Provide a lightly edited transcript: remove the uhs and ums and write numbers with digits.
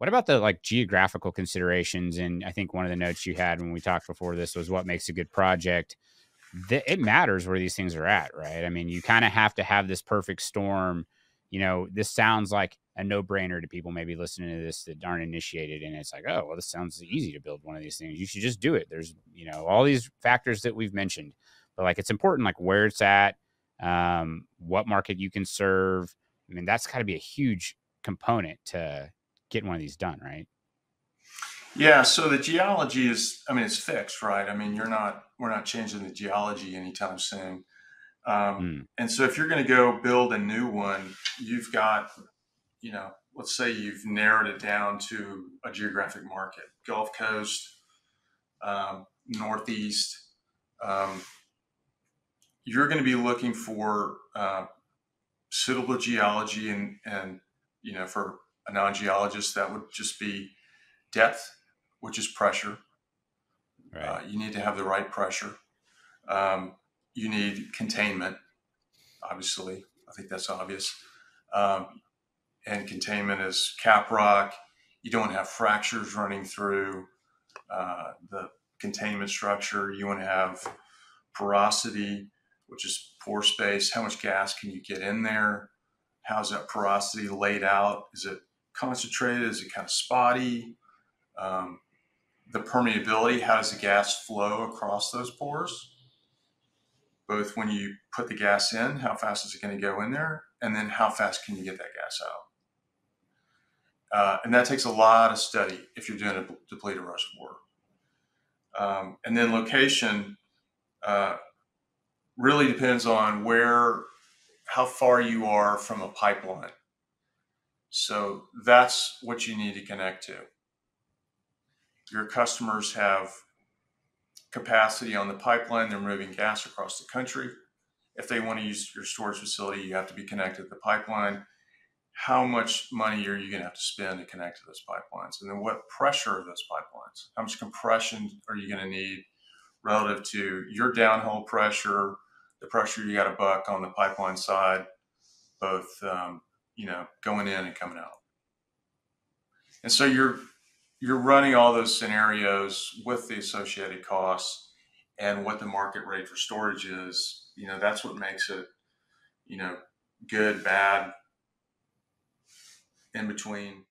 What about the like geographical considerations? And I think one of the notes you had when we talked before this was what makes a good project. It matters where these things are at, right? I mean, you kind of have to have this perfect storm. This sounds like a no-brainer to people maybe listening to this that aren't initiated, and it's like, oh, well, this sounds easy to build one of these things. You should just do it. There's, all these factors that we've mentioned, but like it's important, like where it's at, what market you can serve. I mean, that's got to be a huge component to getting one of these done, right? Yeah, so the geology is, I mean, it's fixed, right? I mean, we're not changing the geology anytime soon. Mm, And so if you're going to go build a new one, you've got, let's say you've narrowed it down to a geographic market, Gulf Coast, Northeast. Um, you're going to be looking for suitable geology and for a non-geologist, that would just be depth, which is pressure. right. You need to have the right pressure. You need containment, obviously. I think that's obvious. Um, and containment is caprock. You don't have fractures running through the containment structure. You want to have porosity, which is pore space. How much gas can you get in there? How's that porosity laid out? Is it concentrated? Is it kind of spotty? Um, the permeability, how does the gas flow across those pores? Both when you put the gas in, how fast is it going to go in there? And then how fast can you get that gas out? And that takes a lot of study if you're doing a depleted reservoir. And then location uh, really depends on how far you are from a pipeline. So that's what you need to connect to. Your customers have capacity on the pipeline. They're moving gas across the country. If they want to use your storage facility, you have to be connected to the pipeline. How much money are you going to have to spend to connect to those pipelines? And then what pressure are those pipelines? How much compression are you going to need relative to your downhole pressure, the pressure you got to buck on the pipeline side, both going in and coming out. And so you're running all those scenarios with the associated costs and what the market rate for storage is. That's what makes it, good, bad, in between.